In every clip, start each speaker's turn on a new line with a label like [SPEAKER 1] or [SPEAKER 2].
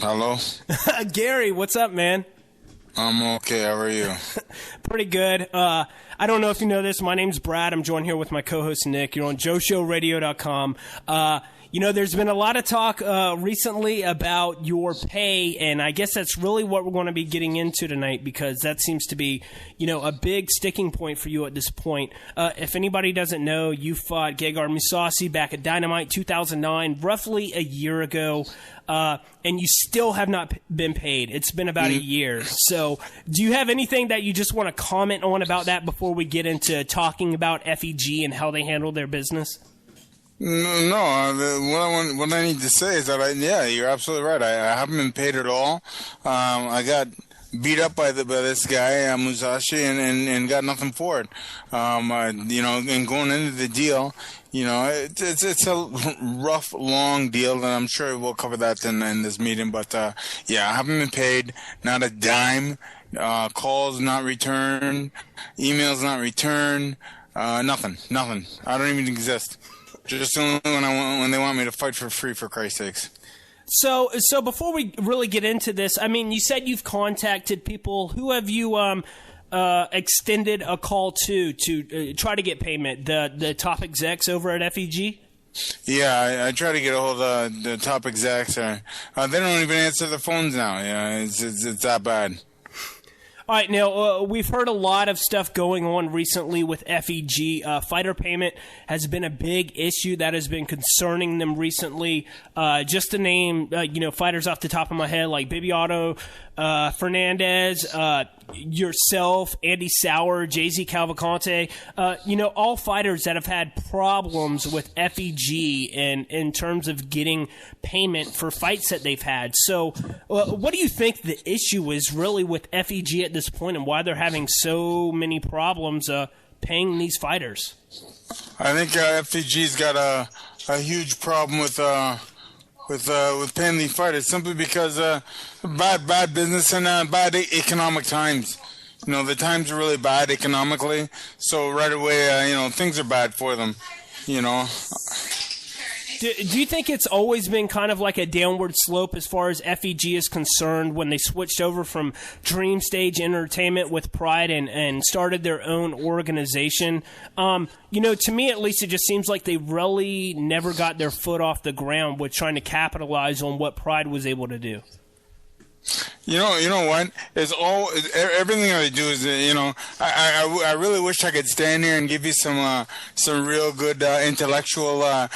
[SPEAKER 1] Hello?
[SPEAKER 2] Gary, what's up, man?
[SPEAKER 1] I'm okay. How are you?
[SPEAKER 2] Pretty good. I don't know if you know this. My name's Brad. I'm joined here with my co-host, Nick. You're on JoeShowRadio.com. There's been a lot of talk recently about your pay, and I guess that's really what we're going to be getting into tonight because that seems to be, a big sticking point for you at this point. If anybody doesn't know, you fought Gegard Mousasi back at Dynamite 2009, roughly a year ago, and you still have not been paid. It's been about a year. So do you have anything that you just want to comment on about that before we get into talking about FEG and how they handle their business?
[SPEAKER 1] No. What I need to say is that you're absolutely right. I haven't been paid at all. I got beat up by this guy Mousasi and got nothing for it. And going into the deal, it's a rough, long deal, and I'm sure we'll cover that in this meeting. But I haven't been paid, not a dime. Calls not returned, emails not returned, nothing. I don't even exist. Just only when they want me to fight for free, for Christ's sakes.
[SPEAKER 2] So before we really get into this, I mean, you said you've contacted people. Who have you extended a call to try to get payment? The top execs over at FEG?
[SPEAKER 1] Yeah, I try to get a hold of the top execs. They don't even answer the phones now. Yeah, it's that bad.
[SPEAKER 2] All right, now, we've heard a lot of stuff going on recently with FEG. Fighter payment has been a big issue that has been concerning them recently. Just to name, fighters off the top of my head, like Bibiano, Fernandez, yourself, Andy Sauer, JZ Cavalcante, all fighters that have had problems with FEG in terms of getting payment for fights that they've had. So what do you think the issue is really with FEG at this point and why they're having so many problems paying these fighters?
[SPEAKER 1] I think FEG's got a huge problem with paying these fighters simply because bad business and bad economic times. The times are really bad economically, so right away, things are bad for them.
[SPEAKER 2] Do you think it's always been kind of like a downward slope as far as FEG is concerned when they switched over from Dream Stage Entertainment with Pride and started their own organization? To me at least, it just seems like they really never got their foot off the ground with trying to capitalize on what Pride was able to do.
[SPEAKER 1] You know what? Everything I do is, I really wish I could stand here and give you some real good intellectual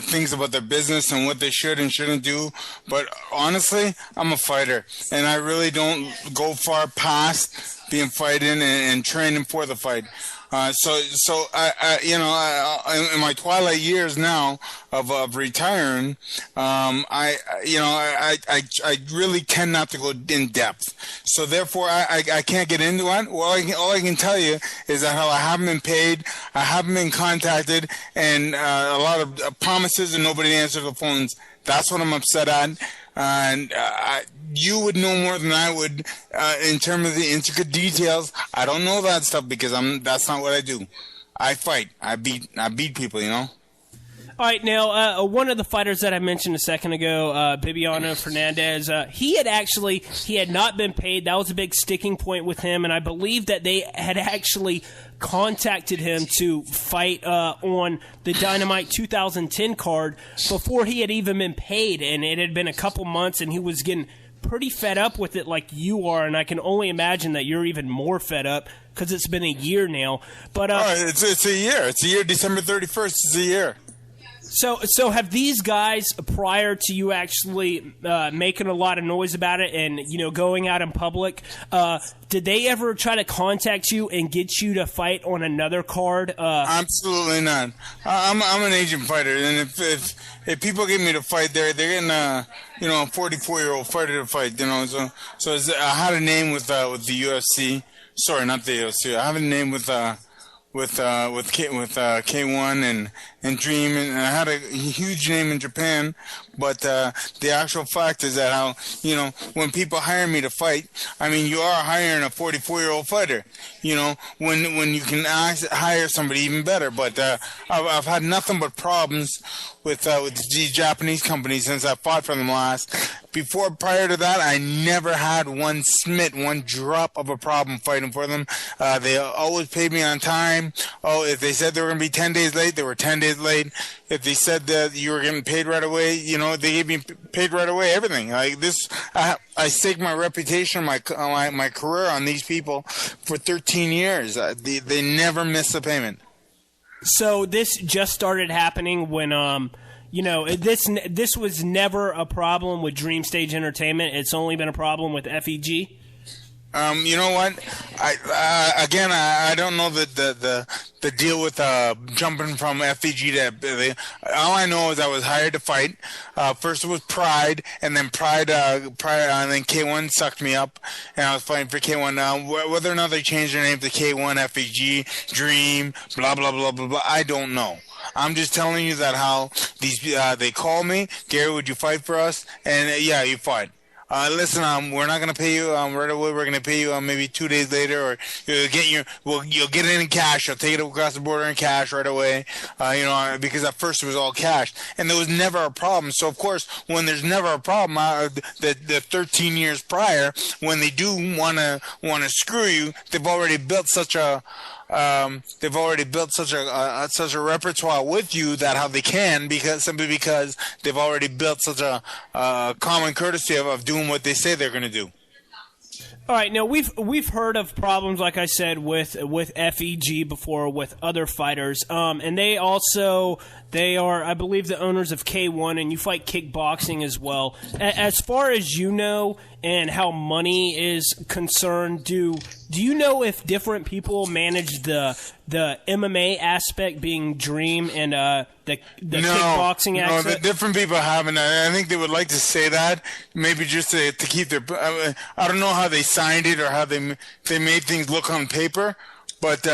[SPEAKER 1] things about their business and what they should and shouldn't do. But honestly, I'm a fighter, and I really don't go far past being fighting and training for the fight. So I in my twilight years now of retiring, I really tend not to go in depth. So therefore, I can't get into it. All I can tell you is that I haven't been paid, I haven't been contacted, and a lot of promises and nobody answered the phones. That's what I'm upset at. And you would know more than I would in terms of the intricate details. I don't know that stuff because that's not what I do. I fight. I beat people, All
[SPEAKER 2] right, now, one of the fighters that I mentioned a second ago, Bibiano Fernandez, he had not been paid. That was a big sticking point with him, and I believe that they had actually contacted him to fight on the Dynamite 2010 card before he had even been paid, and it had been a couple months, and he was getting pretty fed up with it like you are, and I can only imagine that you're even more fed up because it's been a year now. But
[SPEAKER 1] it's a year. It's a year. December 31st is a year.
[SPEAKER 2] So have these guys, prior to you actually making a lot of noise about it and going out in public, did they ever try to contact you and get you to fight on another card?
[SPEAKER 1] Absolutely not. I'm an agent fighter, and if people get me to fight, they're getting a 44-year-old fighter to fight. So I had a name with the UFC. Sorry, not the UFC. I have a name with K1 and Dream, and I had a huge name in Japan. But the actual fact is that when people hire me to fight, I mean, you are hiring a 44-year-old fighter. When you can hire somebody even better. But I've had nothing but problems with these Japanese companies since I fought for them last. prior to that, I never had one drop of a problem fighting for them. They always paid me on time. Oh, if they said they were going to be 10 days late, they were 10 days late. If they said that you were getting paid right away, they gave me paid right away, everything. Like this, I staked my reputation, my career on these people for 13 years. They never missed a payment.
[SPEAKER 2] So this just started happening when, this was never a problem with Dream Stage Entertainment. It's only been a problem with FEG.
[SPEAKER 1] You know what? I don't know the deal with jumping from FEG to. All I know is I was hired to fight. First it was Pride, and then Pride, and then K1 sucked me up, and I was fighting for K1. Whether or not they changed their name to K1, FEG, Dream, blah blah blah blah blah, I don't know. I'm just telling you that how these they call me, Gary, would you fight for us? And yeah, you fight. Listen, we're not going to pay you right away. We're going to pay you maybe 2 days later, or you'll get it in cash. You'll take it across the border in cash right away. Because at first it was all cash, and there was never a problem. So of course, when there's never a problem, the 13 years prior, when they do want to screw you, they've already built such a repertoire with you that how they can, because they've already built such a common courtesy of doing what they say they're going to do.
[SPEAKER 2] All right, now we've heard of problems, like I said, with FEG before with other fighters, and they are, I believe, the owners of K1, and you fight kickboxing as well. As far as you know, and how money is concerned, do you know if different people manage the MMA aspect, being Dream, and the kickboxing aspect?
[SPEAKER 1] No, the different people haven't. I think they would like to say that, maybe just to keep their. I don't know how they signed it or how they made things look on paper, but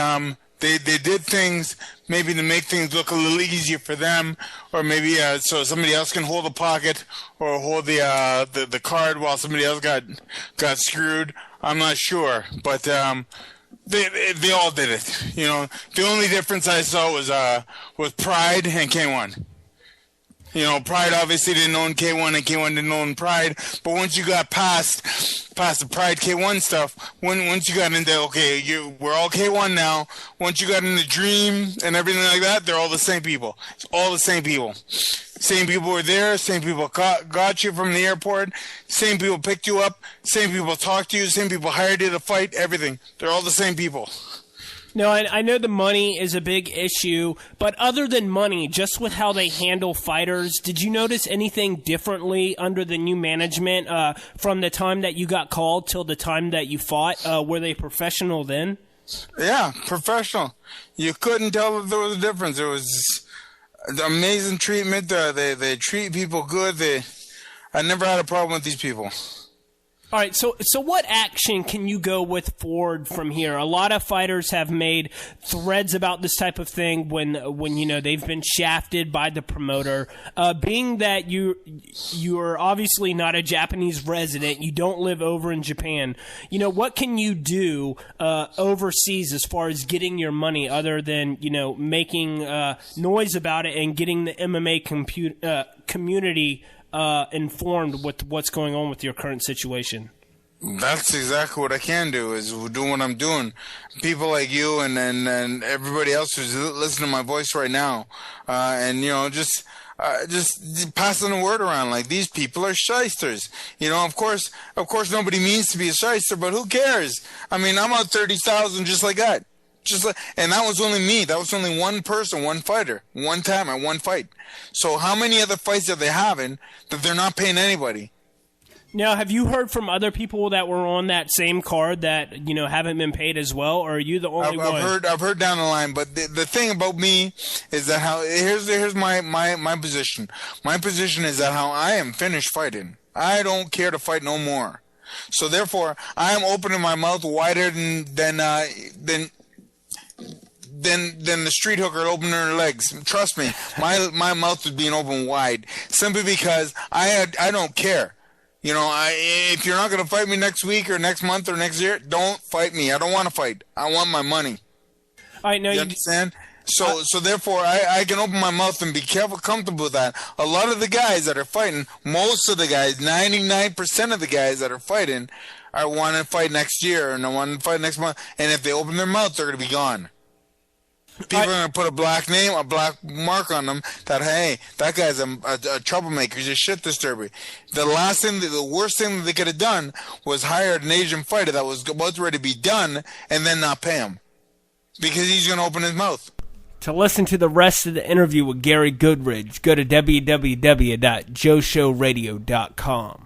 [SPEAKER 1] they did things maybe to make things look a little easier for them, or maybe so somebody else can hold the pocket or hold the card while somebody else got screwed. I'm not sure, but they all did it. The only difference I saw was Pride and K1. Pride obviously didn't own K1, and K1 didn't own Pride. But once you got past the Pride K1 stuff, once you got into we're all K1 now. Once you got into Dream and everything like that, they're all the same people. It's all the same people. Same people were there. Same people got you from the airport. Same people picked you up. Same people talked to you. Same people hired you to fight. Everything. They're all the same people.
[SPEAKER 2] No, I know the money is a big issue, but other than money, just with how they handle fighters, did you notice anything differently under the new management from the time that you got called till the time that you fought? Were they professional then?
[SPEAKER 1] Yeah, professional. You couldn't tell that there was a difference. It was amazing treatment. They treat people good. I never had a problem with these people.
[SPEAKER 2] All right, so what action can you go with forward from here? A lot of fighters have made threads about this type of thing when they've been shafted by the promoter. Being that you're obviously not a Japanese resident, you don't live over in Japan. What can you do overseas as far as getting your money, other than making noise about it and getting the MMA community informed with what's going on with your current situation?
[SPEAKER 1] That's exactly what I can do, is do what I'm doing. People like you and everybody else who's listening to my voice right now, just passing the word around, like, these people are shysters. Of course nobody means to be a shyster, but who cares? I mean, I'm out 30,000 just like that. And that was only me. That was only one person, one fighter, one time at one fight. So how many other fights are they having that they're not paying anybody?
[SPEAKER 2] Now, have you heard from other people that were on that same card that haven't been paid as well, or are you the only one?
[SPEAKER 1] I've heard down the line, but the thing about me is that here's my position. My position is that how I am finished fighting. I don't care to fight no more. So therefore, I am opening my mouth wider than the street hooker opening her legs. Trust me, my mouth is being open wide, simply because I don't care. If you're not going to fight me next week or next month or next year, don't fight me. I don't want to fight. I want my money.
[SPEAKER 2] All right, now
[SPEAKER 1] you understand? So therefore, I can open my mouth and be comfortable with that. A lot of the guys that are fighting, most of the guys, 99% of the guys that are fighting, are want to fight next year and want to fight next month. And if they open their mouth, they're going to be gone. People are going to put a black mark on them that, hey, that guy's a troublemaker. He's a shit disturber. The worst thing that they could have done was hired an Asian fighter that was about ready to be done and then not pay him because he's going to open his mouth.
[SPEAKER 2] To listen to the rest of the interview with Gary Goodridge, go to www.joeshowradio.com.